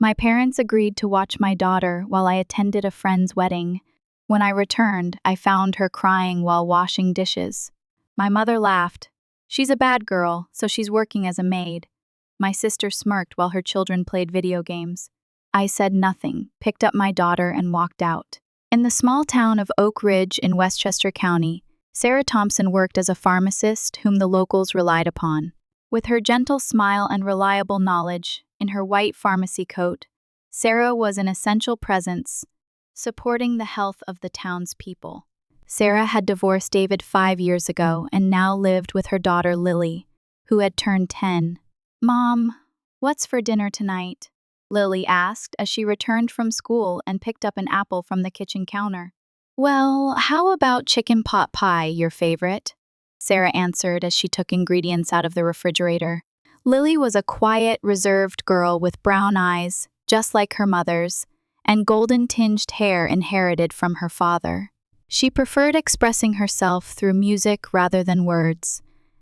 My parents agreed to watch my daughter while I attended a friend's wedding. When I returned, I found her crying while washing dishes. My mother laughed. She's a bad girl, so she's working as a maid. My sister smirked while her children played video games. I said nothing, picked up my daughter, and walked out. In the small town of Oak Ridge in Westchester County, Sarah Thompson worked as a pharmacist whom the locals relied upon. With her gentle smile and reliable knowledge, in her white pharmacy coat, Sarah was an essential presence, supporting the health of the townspeople. Sarah had divorced David 5 years ago and now lived with her daughter Lily, who had turned 10. "Mom, what's for dinner tonight?" Lily asked as she returned from school and picked up an apple from the kitchen counter. "Well, how about chicken pot pie, your favorite?" Sarah answered as she took ingredients out of the refrigerator. Lily was a quiet, reserved girl with brown eyes, just like her mother's, and golden-tinged hair inherited from her father. She preferred expressing herself through music rather than words,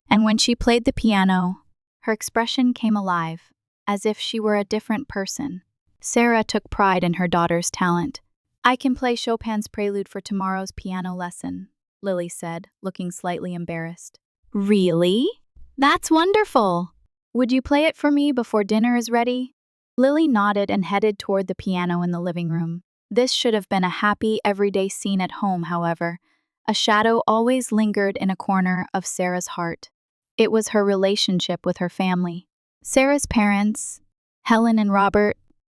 and when she played the piano, her expression came alive, as if she were a different person. Sarah took pride in her daughter's talent. "I can play Chopin's Prelude for tomorrow's piano lesson," Lily said, looking slightly embarrassed. "Really? That's wonderful! Would you play it for me before dinner is ready?" Lily nodded and headed toward the piano in the living room. This should have been a happy, everyday scene at home, however. A shadow always lingered in a corner of Sarah's heart. It was her relationship with her family. Sarah's parents, Helen and Robert,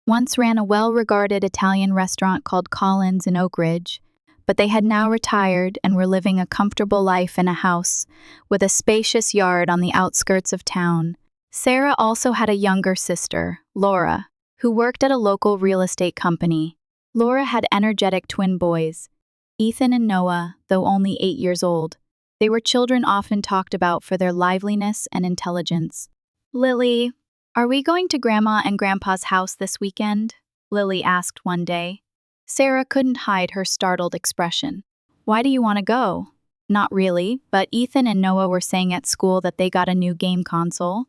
once ran a well-regarded Italian restaurant called Collins in Oak Ridge, but they had now retired and were living a comfortable life in a house with a spacious yard on the outskirts of town. Sarah also had a younger sister, Laura, who worked at a local real estate company. Laura had energetic twin boys, Ethan and Noah, though only 8 years old. They were children often talked about for their liveliness and intelligence. "Lily, are we going to Grandma and Grandpa's house this weekend?" Lily asked one day. Sarah couldn't hide her startled expression. "Why do you want to go?" "Not really, but Ethan and Noah were saying at school that they got a new game console."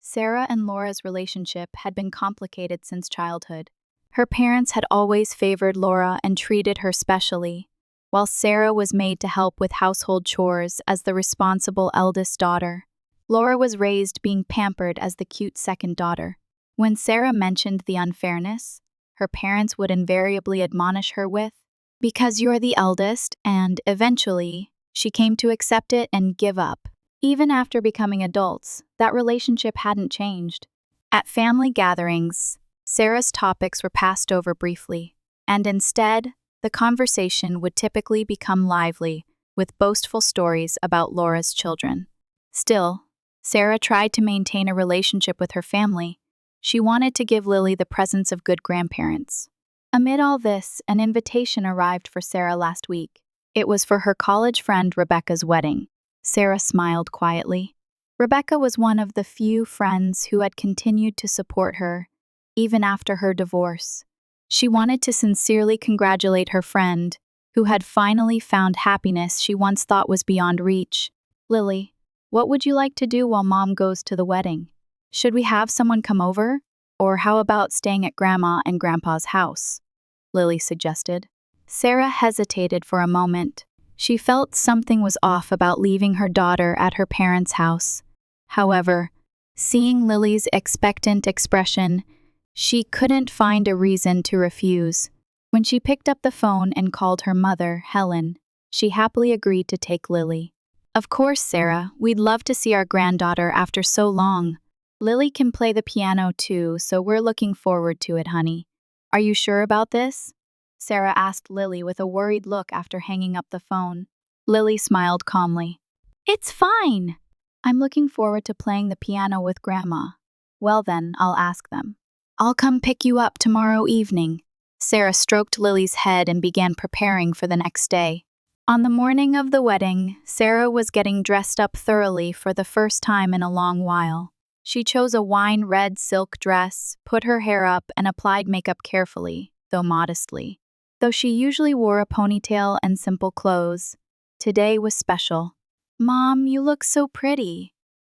Sarah and Laura's relationship had been complicated since childhood. Her parents had always favored Laura and treated her specially, while Sarah was made to help with household chores as the responsible eldest daughter. Laura was raised being pampered as the cute second daughter. When Sarah mentioned the unfairness, her parents would invariably admonish her with, "Because you're the eldest," and eventually, she came to accept it and give up. Even after becoming adults, that relationship hadn't changed. At family gatherings, Sarah's topics were passed over briefly, and instead, the conversation would typically become lively, with boastful stories about Laura's children. Still, Sarah tried to maintain a relationship with her family. She wanted to give Lily the presence of good grandparents. Amid all this, an invitation arrived for Sarah last week. It was for her college friend Rebecca's wedding. Sarah smiled quietly. Rebecca was one of the few friends who had continued to support her, even after her divorce. She wanted to sincerely congratulate her friend, who had finally found happiness she once thought was beyond reach. "Lily, what would you like to do while Mom goes to the wedding? Should we have someone come over? Or how about staying at Grandma and Grandpa's house?" Lily suggested. Sarah hesitated for a moment. She felt something was off about leaving her daughter at her parents' house. However, seeing Lily's expectant expression, she couldn't find a reason to refuse. When she picked up the phone and called her mother, Helen, she happily agreed to take Lily. "Of course, Sarah, we'd love to see our granddaughter after so long. Lily can play the piano too, so we're looking forward to it, honey. Are you sure about this?" Sarah asked Lily with a worried look after hanging up the phone. Lily smiled calmly. "It's fine. I'm looking forward to playing the piano with Grandma. Well then, I'll ask them. I'll come pick you up tomorrow evening." Sarah stroked Lily's head and began preparing for the next day. On the morning of the wedding, Sarah was getting dressed up thoroughly for the first time in a long while. She chose a wine red silk dress, put her hair up, and applied makeup carefully, though modestly. Though she usually wore a ponytail and simple clothes, today was special. "Mom, you look so pretty."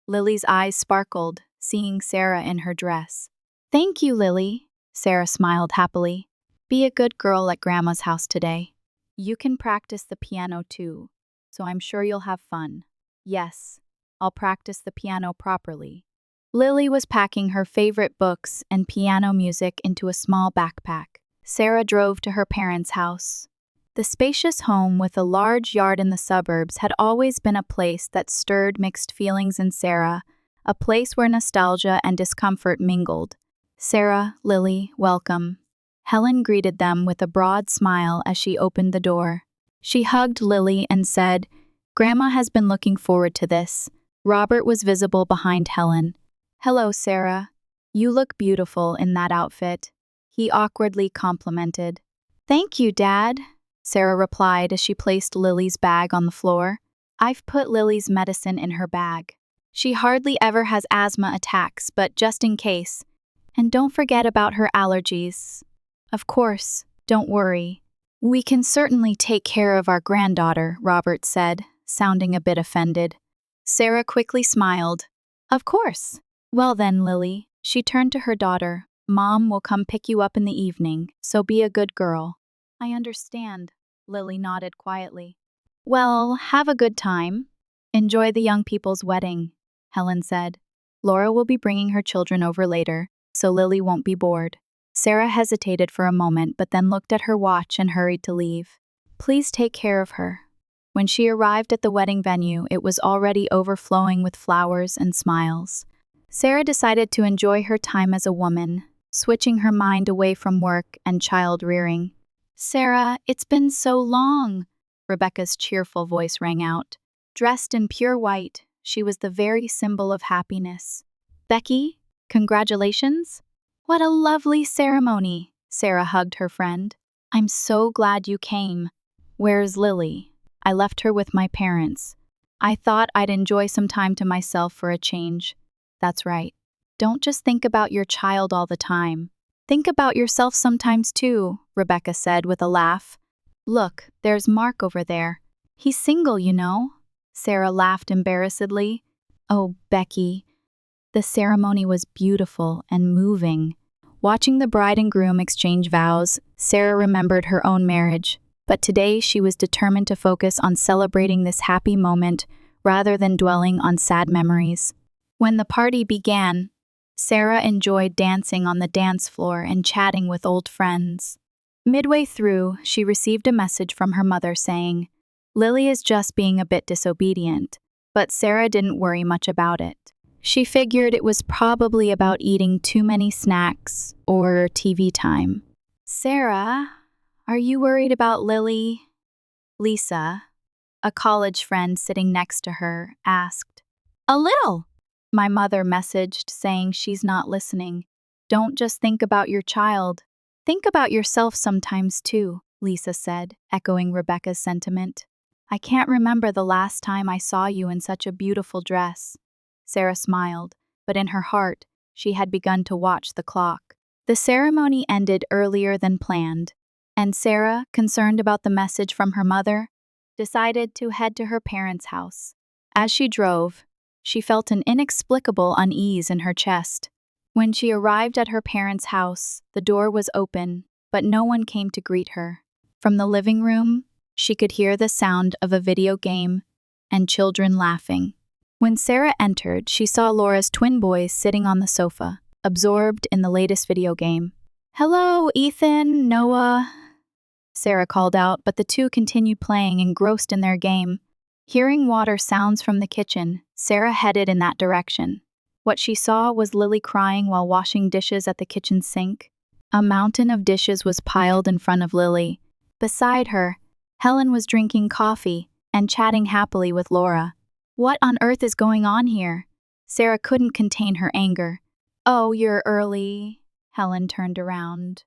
Lily's eyes sparkled, seeing Sarah in her dress. "Thank you, Lily." Sarah smiled happily. Be a good girl at Grandma's house today. You can practice the piano too, so I'm sure you'll have fun. Yes, I'll practice the piano properly. Lily was packing her favorite books and piano music into a small backpack. Sarah drove to her parents' house. The spacious home with a large yard in the suburbs had always been a place that stirred mixed feelings in Sarah, a place where nostalgia and discomfort mingled. Sarah, Lily, welcome. Helen greeted them with a broad smile as she opened the door. She hugged Lily and said, Grandma has been looking forward to this. Robert was visible behind Helen. Hello, Sarah. You look beautiful in that outfit. He awkwardly complimented. Thank you, Dad, Sarah replied as she placed Lily's bag on the floor. I've put Lily's medicine in her bag. She hardly ever has asthma attacks, but just in case. And don't forget about her allergies. Of course, don't worry. We can certainly take care of our granddaughter, Robert said, sounding a bit offended. Sarah quickly smiled. Of course. Well then, Lily, she turned to her daughter. Mom will come pick you up in the evening, so be a good girl. I understand, Lily nodded quietly. Well, have a good time. Enjoy the young people's wedding, Helen said. Laura will be bringing her children over later, so Lily won't be bored. Sarah hesitated for a moment but then looked at her watch and hurried to leave. Please take care of her. When she arrived at the wedding venue, it was already overflowing with flowers and smiles. Sarah decided to enjoy her time as a woman, switching her mind away from work and child-rearing. Sarah, it's been so long, Rebecca's cheerful voice rang out. Dressed in pure white, she was the very symbol of happiness. Becky, congratulations. What a lovely ceremony, Sarah hugged her friend. I'm so glad you came. Where's Lily? I left her with my parents. I thought I'd enjoy some time to myself for a change. That's right. Don't just think about your child all the time. Think about yourself sometimes too, Rebecca said with a laugh. Look, there's Mark over there. He's single, you know. Sarah laughed embarrassedly. Oh, Becky. The ceremony was beautiful and moving. Watching the bride and groom exchange vows, Sarah remembered her own marriage. But today she was determined to focus on celebrating this happy moment rather than dwelling on sad memories. When the party began, Sarah enjoyed dancing on the dance floor and chatting with old friends. Midway through, she received a message from her mother saying, Lily is just being a bit disobedient, but Sarah didn't worry much about it. She figured it was probably about eating too many snacks or TV time. Sarah, are you worried about Lily? Lisa, a college friend sitting next to her, asked. A little. My mother messaged saying she's not listening. Don't just think about your child. Think about yourself sometimes too, Lisa said, echoing Rebecca's sentiment. I can't remember the last time I saw you in such a beautiful dress. Sarah smiled, but in her heart, she had begun to watch the clock. The ceremony ended earlier than planned, and Sarah, concerned about the message from her mother, decided to head to her parents' house. As she drove, she felt an inexplicable unease in her chest. When she arrived at her parents' house, the door was open, but no one came to greet her. From the living room, she could hear the sound of a video game and children laughing. When Sarah entered, she saw Laura's twin boys sitting on the sofa, absorbed in the latest video game. Hello, Ethan, Noah, Sarah called out, but the two continued playing, engrossed in their game. Hearing water sounds from the kitchen, Sarah headed in that direction. What she saw was Lily crying while washing dishes at the kitchen sink. A mountain of dishes was piled in front of Lily. Beside her, Helen was drinking coffee and chatting happily with Laura. What on earth is going on here? Sarah couldn't contain her anger. Oh, you're early. Helen turned around.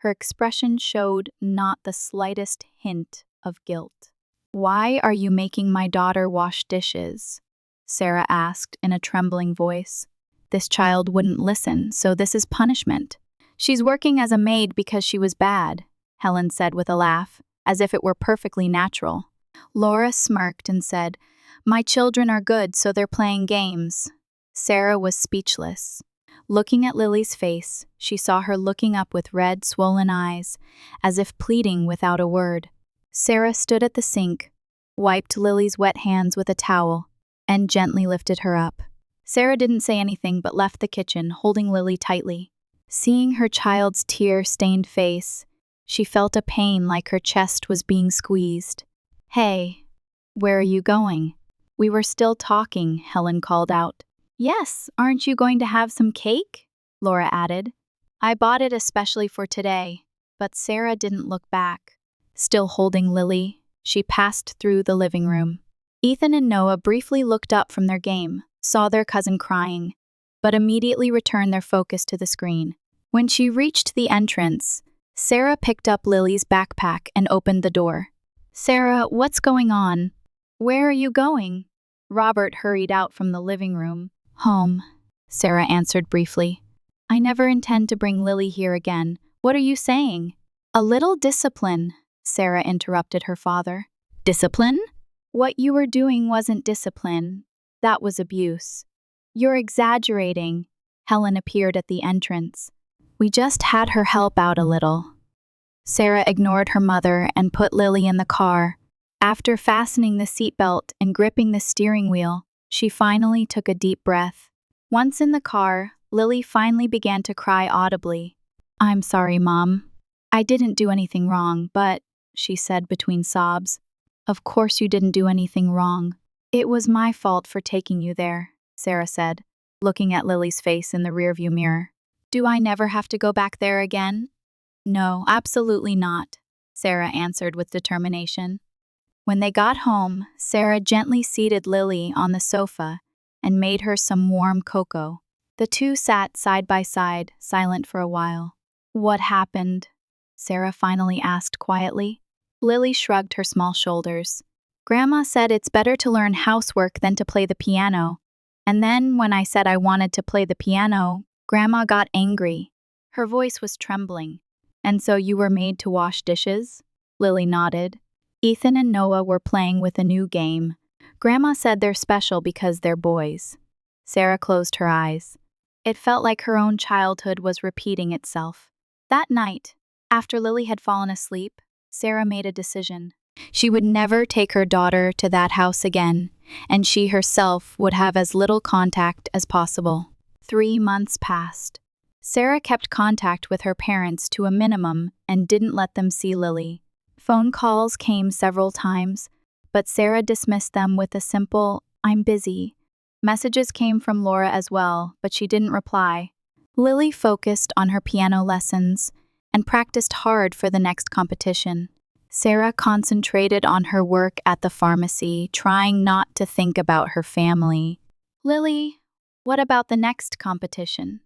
Her expression showed not the slightest hint of guilt. Why are you making my daughter wash dishes? Sarah asked in a trembling voice. This child wouldn't listen, so this is punishment. She's working as a maid because she was bad, Helen said with a laugh, as if it were perfectly natural. Laura smirked and said, My children are good, so they're playing games. Sarah was speechless. Looking at Lily's face, she saw her looking up with red, swollen eyes, as if pleading without a word. Sarah stood at the sink, wiped Lily's wet hands with a towel, and gently lifted her up. Sarah didn't say anything but left the kitchen, holding Lily tightly. Seeing her child's tear-stained face, she felt a pain like her chest was being squeezed. "Hey, where are you going?" "We were still talking," Helen called out. "Yes, aren't you going to have some cake?" Laura added. "I bought it especially for today." But Sarah didn't look back. Still holding Lily, she passed through the living room. Ethan and Noah briefly looked up from their game, saw their cousin crying, but immediately returned their focus to the screen. When she reached the entrance, Sarah picked up Lily's backpack and opened the door. "Sarah, what's going on? Where are you going?" Robert hurried out from the living room. "Home," Sarah answered briefly. "I never intend to bring Lily here again. What are you saying?" "A little discipline," Sarah interrupted her father. "Discipline? What you were doing wasn't discipline. That was abuse." "You're exaggerating." Helen appeared at the entrance. "We just had her help out a little." Sarah ignored her mother and put Lily in the car. After fastening the seatbelt and gripping the steering wheel, she finally took a deep breath. Once in the car, Lily finally began to cry audibly. "I'm sorry, Mom. I didn't do anything wrong, but," she said between sobs. "Of course you didn't do anything wrong. It was my fault for taking you there," Sarah said, looking at Lily's face in the rearview mirror. "Do I never have to go back there again?" "No, absolutely not," Sarah answered with determination. When they got home, Sarah gently seated Lily on the sofa and made her some warm cocoa. The two sat side by side, silent for a while. "What happened?" Sarah finally asked quietly. Lily shrugged her small shoulders. "Grandma said it's better to learn housework than to play the piano. And then when I said I wanted to play the piano, Grandma got angry." Her voice was trembling. "And so you were made to wash dishes?" Lily nodded. Ethan and Noah were playing with a new game. "Grandma said they're special because they're boys." Sarah closed her eyes. It felt like her own childhood was repeating itself. That night, after Lily had fallen asleep, Sarah made a decision. She would never take her daughter to that house again, and she herself would have as little contact as possible. 3 months passed. Sarah kept contact with her parents to a minimum and didn't let them see Lily. Phone calls came several times, but Sarah dismissed them with a simple, "I'm busy." Messages came from Laura as well, but she didn't reply. Lily focused on her piano lessons and practiced hard for the next competition. Sarah concentrated on her work at the pharmacy, trying not to think about her family. "Lily, what about the next competition?"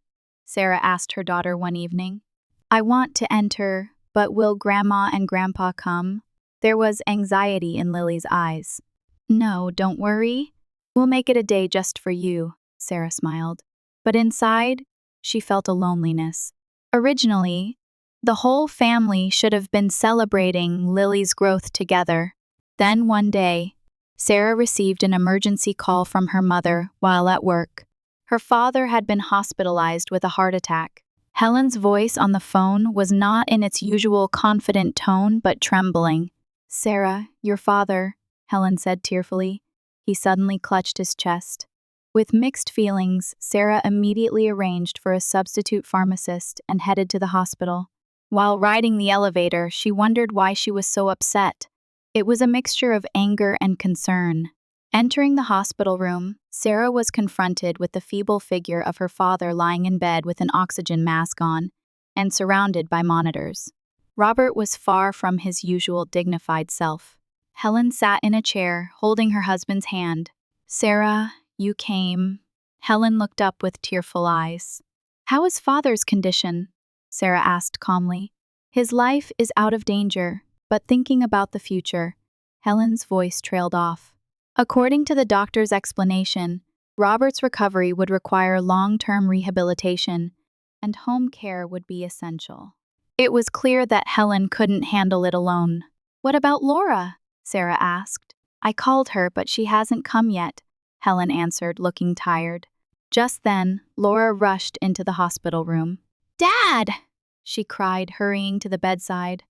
Sarah asked her daughter one evening. "I want to enter, but will Grandma and Grandpa come?" There was anxiety in Lily's eyes. "No, don't worry. We'll make it a day just for you," Sarah smiled. But inside, she felt a loneliness. Originally, the whole family should have been celebrating Lily's growth together. Then one day, Sarah received an emergency call from her mother while at work. Her father had been hospitalized with a heart attack. Helen's voice on the phone was not in its usual confident tone, but trembling. "Sarah, your father," Helen said tearfully. He suddenly clutched his chest. With mixed feelings, Sarah immediately arranged for a substitute pharmacist and headed to the hospital. While riding the elevator, she wondered why she was so upset. It was a mixture of anger and concern. Entering the hospital room, Sarah was confronted with the feeble figure of her father lying in bed with an oxygen mask on and surrounded by monitors. Robert was far from his usual dignified self. Helen sat in a chair, holding her husband's hand. "Sarah, you came." Helen looked up with tearful eyes. "How is father's condition?" Sarah asked calmly. "His life is out of danger, but thinking about the future." Helen's voice trailed off. According to the doctor's explanation, Robert's recovery would require long-term rehabilitation, and home care would be essential. It was clear that Helen couldn't handle it alone. "What about Laura?" Sarah asked. "I called her, but she hasn't come yet," Helen answered, looking tired. Just then, Laura rushed into the hospital room. "Dad!" she cried, hurrying to the bedside.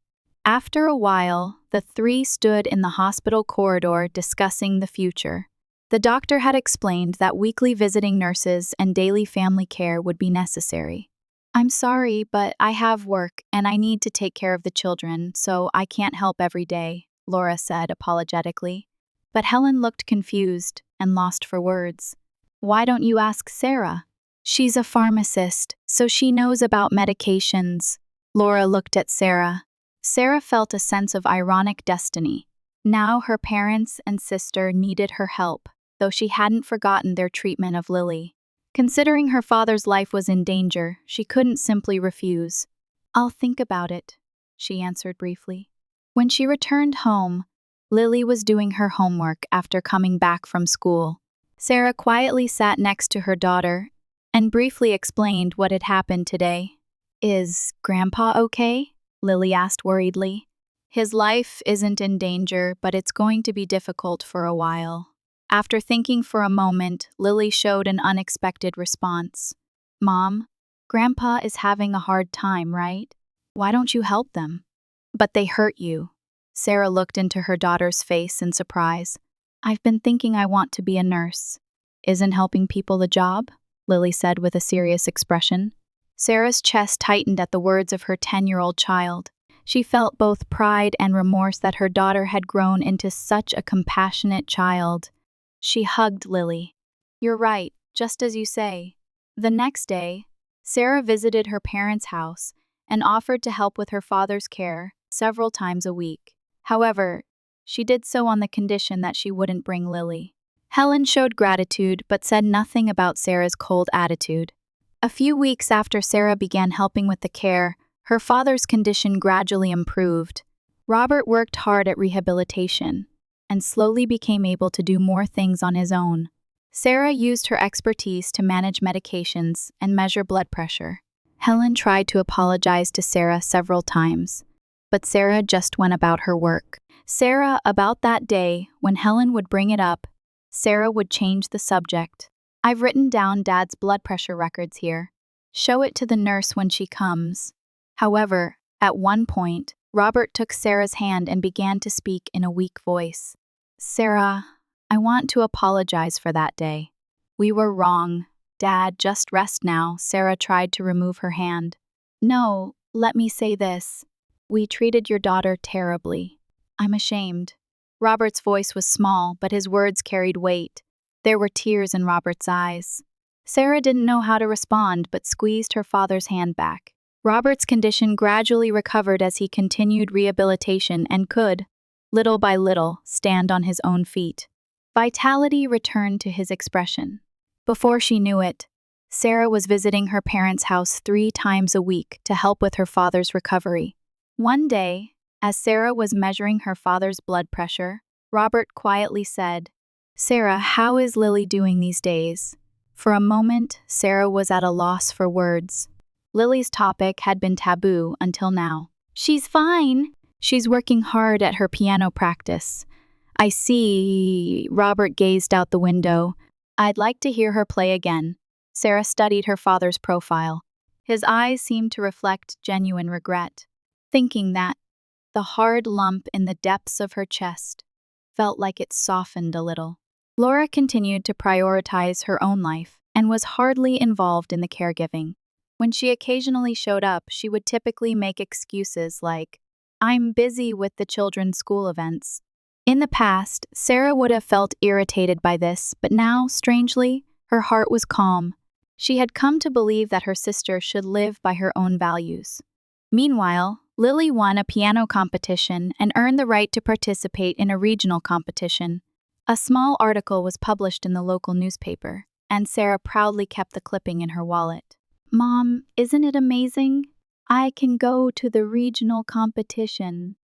After a while, the three stood in the hospital corridor discussing the future. The doctor had explained that weekly visiting nurses and daily family care would be necessary. "I'm sorry, but I have work and I need to take care of the children, so I can't help every day," Laura said apologetically. But Helen looked confused and lost for words. "Why don't you ask Sarah? She's a pharmacist, so she knows about medications." Laura looked at Sarah. Sarah felt a sense of ironic destiny. Now her parents and sister needed her help, though she hadn't forgotten their treatment of Lily. Considering her father's life was in danger, she couldn't simply refuse. "I'll think about it," she answered briefly. When she returned home, Lily was doing her homework after coming back from school. Sarah quietly sat next to her daughter and briefly explained what had happened today. "Is Grandpa okay?" Lily asked worriedly. "His life isn't in danger, but it's going to be difficult for a while." After thinking for a moment, Lily showed an unexpected response. "Mom, Grandpa is having a hard time, right? Why don't you help them?" "But they hurt you." Sarah looked into her daughter's face in surprise. "I've been thinking I want to be a nurse." "Isn't helping people the job?" Lily said with a serious expression. Sarah's chest tightened at the words of her 10-year-old child. She felt both pride and remorse that her daughter had grown into such a compassionate child. She hugged Lily. "You're right, just as you say." The next day, Sarah visited her parents' house and offered to help with her father's care several times a week. However, she did so on the condition that she wouldn't bring Lily. Helen showed gratitude but said nothing about Sarah's cold attitude. A few weeks after Sarah began helping with the care, her father's condition gradually improved. Robert worked hard at rehabilitation and slowly became able to do more things on his own. Sarah used her expertise to manage medications and measure blood pressure. Helen tried to apologize to Sarah several times, but Sarah just went about her work. About that day, when Helen would bring it up, Sarah would change the subject. "I've written down Dad's blood pressure records here. Show it to the nurse when she comes." However, at one point, Robert took Sarah's hand and began to speak in a weak voice. "Sarah, I want to apologize for that day. We were wrong. Dad, just rest now." Sarah tried to remove her hand. "No, let me say this. We treated your daughter terribly. I'm ashamed." Robert's voice was small, but his words carried weight. There were tears in Robert's eyes. Sarah didn't know how to respond, but squeezed her father's hand back. Robert's condition gradually recovered as he continued rehabilitation and could, little by little, stand on his own feet. Vitality returned to his expression. Before she knew it, Sarah was visiting her parents' house 3 times a week to help with her father's recovery. One day, as Sarah was measuring her father's blood pressure, Robert quietly said, "Sarah, how is Lily doing these days?" For a moment, Sarah was at a loss for words. Lily's topic had been taboo until now. "She's fine. She's working hard at her piano practice." "I see." Robert gazed out the window. "I'd like to hear her play again." Sarah studied her father's profile. His eyes seemed to reflect genuine regret. Thinking that, the hard lump in the depths of her chest felt like it softened a little. Laura continued to prioritize her own life and was hardly involved in the caregiving. When she occasionally showed up, she would typically make excuses like, "I'm busy with the children's school events." In the past, Sarah would have felt irritated by this, but now, strangely, her heart was calm. She had come to believe that her sister should live by her own values. Meanwhile, Lily won a piano competition and earned the right to participate in a regional competition. A small article was published in the local newspaper, and Sarah proudly kept the clipping in her wallet. "Mom, isn't it amazing? I can go to the regional competition."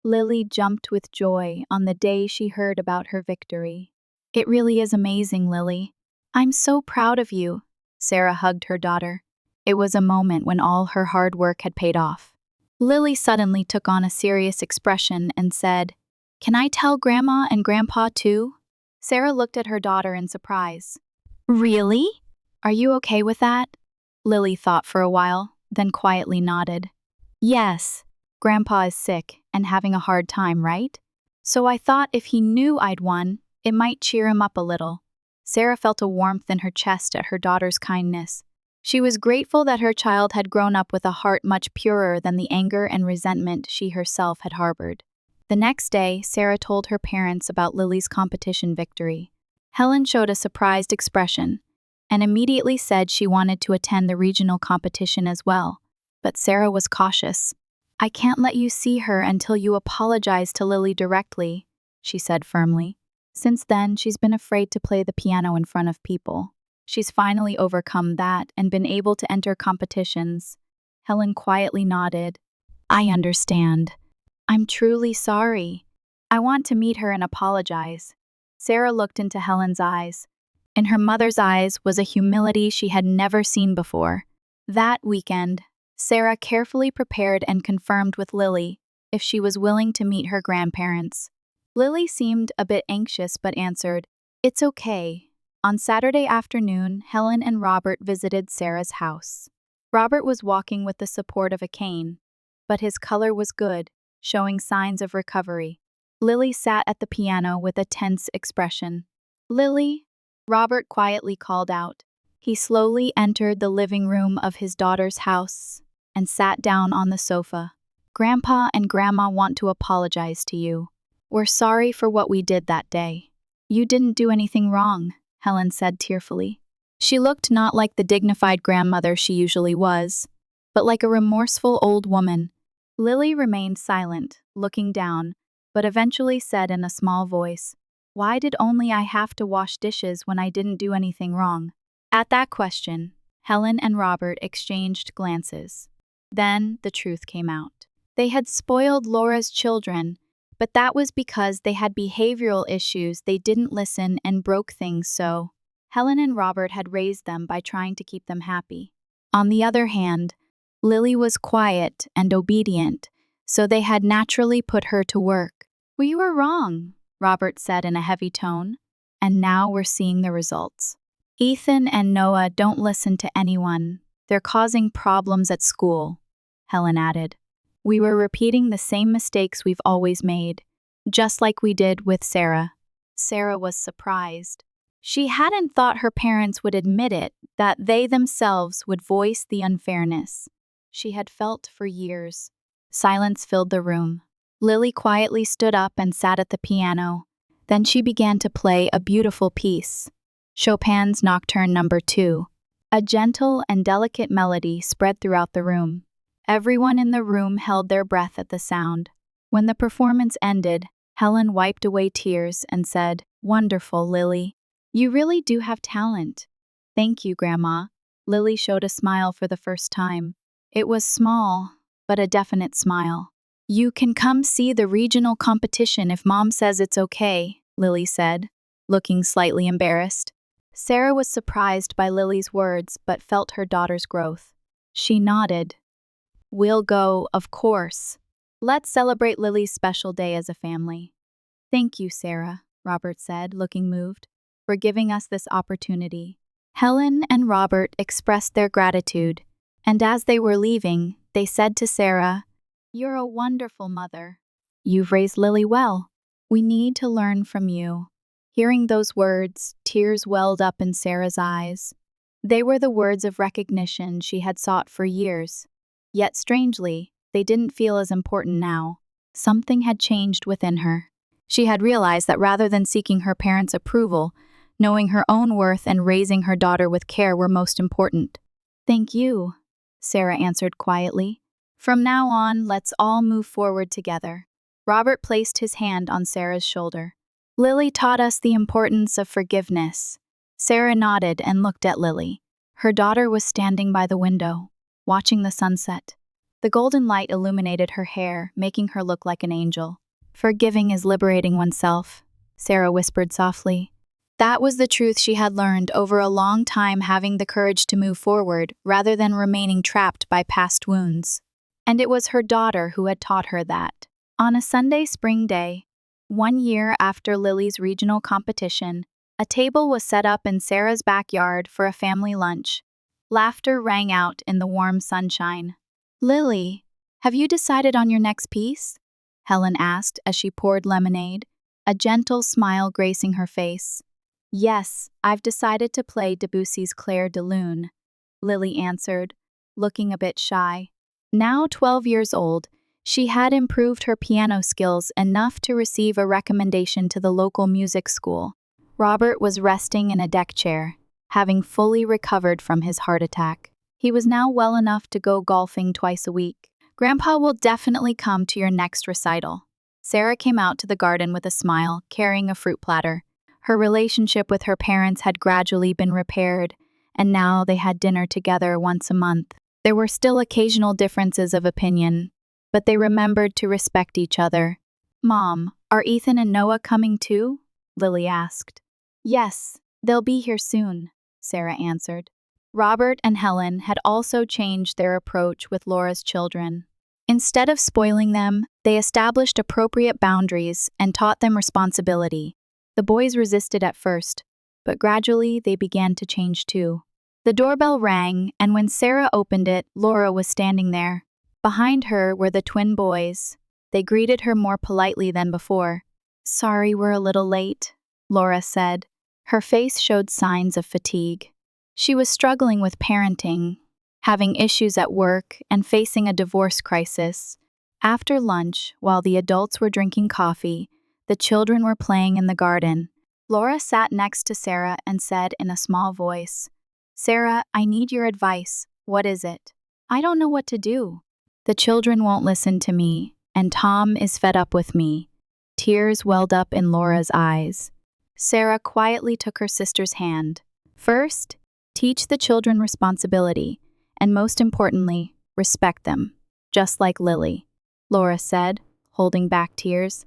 Lily jumped with joy on the day she heard about her victory. "It really is amazing, Lily. I'm so proud of you." Sarah hugged her daughter. It was a moment when all her hard work had paid off. Lily suddenly took on a serious expression and said, "Can I tell Grandma and Grandpa too?" Sarah looked at her daughter in surprise. Really? Are you okay with that? Lily thought for a while, then quietly nodded. Yes, Grandpa is sick and having a hard time, right? So I thought if he knew I'd won, it might cheer him up a little. Sarah felt a warmth in her chest at her daughter's kindness. She was grateful that her child had grown up with a heart much purer than the anger and resentment she herself had harbored. The next day, Sarah told her parents about Lily's competition victory. Helen showed a surprised expression and immediately said she wanted to attend the regional competition as well. But Sarah was cautious. I can't let you see her until you apologize to Lily directly, she said firmly. Since then, she's been afraid to play the piano in front of people. She's finally overcome that and been able to enter competitions. Helen quietly nodded. I understand. I'm truly sorry. I want to meet her and apologize. Sarah looked into Helen's eyes. In her mother's eyes was a humility she had never seen before. That weekend, Sarah carefully prepared and confirmed with Lily if she was willing to meet her grandparents. Lily seemed a bit anxious but answered, "It's okay." On Saturday afternoon, Helen and Robert visited Sarah's house. Robert was walking with the support of a cane, but his color was good, showing signs of recovery. Lily sat at the piano with a tense expression. "Lily?" Robert quietly called out. He slowly entered the living room of his daughter's house and sat down on the sofa. "Grandpa and Grandma want to apologize to you. We're sorry for what we did that day." "You didn't do anything wrong," Helen said tearfully. She looked not like the dignified grandmother she usually was, but like a remorseful old woman. Lily remained silent, looking down, but eventually said in a small voice, "Why did only I have to wash dishes when I didn't do anything wrong?" At that question, Helen and Robert exchanged glances. Then the truth came out. They had spoiled Laura's children, but that was because they had behavioral issues. They didn't listen and broke things, so Helen and Robert had raised them by trying to keep them happy. On the other hand, Lily was quiet and obedient, so they had naturally put her to work. "We were wrong," Robert said in a heavy tone, "and now we're seeing the results. Ethan and Noah don't listen to anyone. They're causing problems at school," Helen added. "We were repeating the same mistakes we've always made, just like we did with Sarah." Sarah was surprised. She hadn't thought her parents would admit it, that they themselves would voice the unfairness she had felt for years. Silence filled the room. Lily quietly stood up and sat at the piano. Then she began to play a beautiful piece, Chopin's Nocturne No. 2. A gentle and delicate melody spread throughout the room. Everyone in the room held their breath at the sound. When the performance ended, Helen wiped away tears and said, "Wonderful, Lily. You really do have talent." "Thank you, Grandma." Lily showed a smile for the first time. It was small, but a definite smile. "You can come see the regional competition if Mom says it's okay," Lily said, looking slightly embarrassed. Sarah was surprised by Lily's words but felt her daughter's growth. She nodded. "We'll go, of course. Let's celebrate Lily's special day as a family." "Thank you, Sarah," Robert said, looking moved, "for giving us this opportunity." Helen and Robert expressed their gratitude, and as they were leaving, they said to Sarah, "You're a wonderful mother. You've raised Lily well. We need to learn from you." Hearing those words, tears welled up in Sarah's eyes. They were the words of recognition she had sought for years. Yet strangely, they didn't feel as important now. Something had changed within her. She had realized that rather than seeking her parents' approval, knowing her own worth and raising her daughter with care were most important. "Thank you," Sarah answered quietly. "From now on, let's all move forward together." Robert placed his hand on Sarah's shoulder. "Lily taught us the importance of forgiveness." Sarah nodded and looked at Lily. Her daughter was standing by the window, watching the sunset. The golden light illuminated her hair, making her look like an angel. "Forgiving is liberating oneself," Sarah whispered softly. That was the truth she had learned over a long time, having the courage to move forward rather than remaining trapped by past wounds. And it was her daughter who had taught her that. On a Sunday spring day, 1 year after Lily's regional competition, A table was set up in Sarah's backyard for a family lunch. Laughter rang out in the warm sunshine. "Lily, have you decided on your next piece?" Helen asked as she poured lemonade, a gentle smile gracing her face. "Yes, I've decided to play Debussy's Clair de Lune," Lily answered, looking a bit shy. Now 12 years old, she had improved her piano skills enough to receive a recommendation to the local music school. Robert was resting in a deck chair, having fully recovered from his heart attack. He was now well enough to go golfing twice a week. "Grandpa will definitely come to your next recital." Sarah came out to the garden with a smile, carrying a fruit platter. Her relationship with her parents had gradually been repaired, and now they had dinner together once a month. There were still occasional differences of opinion, but they remembered to respect each other. "Mom, are Ethan and Noah coming too?" Lily asked. "Yes, they'll be here soon," Sarah answered. Robert and Helen had also changed their approach with Laura's children. Instead of spoiling them, they established appropriate boundaries and taught them responsibility. The boys resisted at first, but gradually they began to change too. The doorbell rang, and when Sarah opened it, Laura was standing there. Behind her were the twin boys. They greeted her more politely than before. "Sorry we're a little late," Laura said. Her face showed signs of fatigue. She was struggling with parenting, having issues at work, and facing a divorce crisis. After lunch, while the adults were drinking coffee, the children were playing in the garden. Laura sat next to Sarah and said in a small voice, "Sarah, I need your advice. What is it?" "I don't know what to do. The children won't listen to me, and Tom is fed up with me." Tears welled up in Laura's eyes. Sarah quietly took her sister's hand. "First, teach the children responsibility, and most importantly, respect them, just like Lily," Laura said, holding back tears.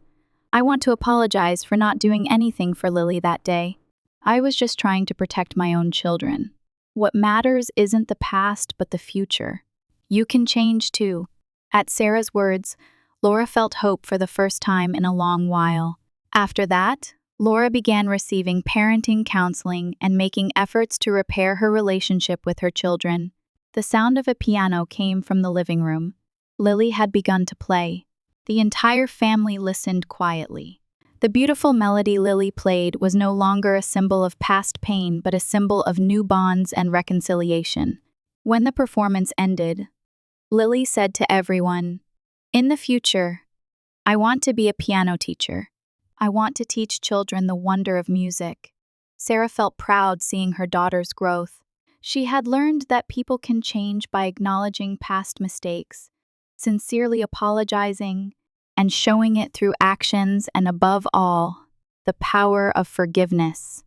"I want to apologize for not doing anything for Lily that day. I was just trying to protect my own children. What matters isn't the past, but the future. You can change too." At Sarah's words, Laura felt hope for the first time in a long while. After that, Laura began receiving parenting counseling and making efforts to repair her relationship with her children. The sound of a piano came from the living room. Lily had begun to play. The entire family listened quietly. The beautiful melody Lily played was no longer a symbol of past pain, but a symbol of new bonds and reconciliation. When the performance ended, Lily said to everyone, "In the future, I want to be a piano teacher. I want to teach children the wonder of music." Sarah felt proud seeing her daughter's growth. She had learned that people can change by acknowledging past mistakes, sincerely apologizing, and showing it through actions, and above all, the power of forgiveness.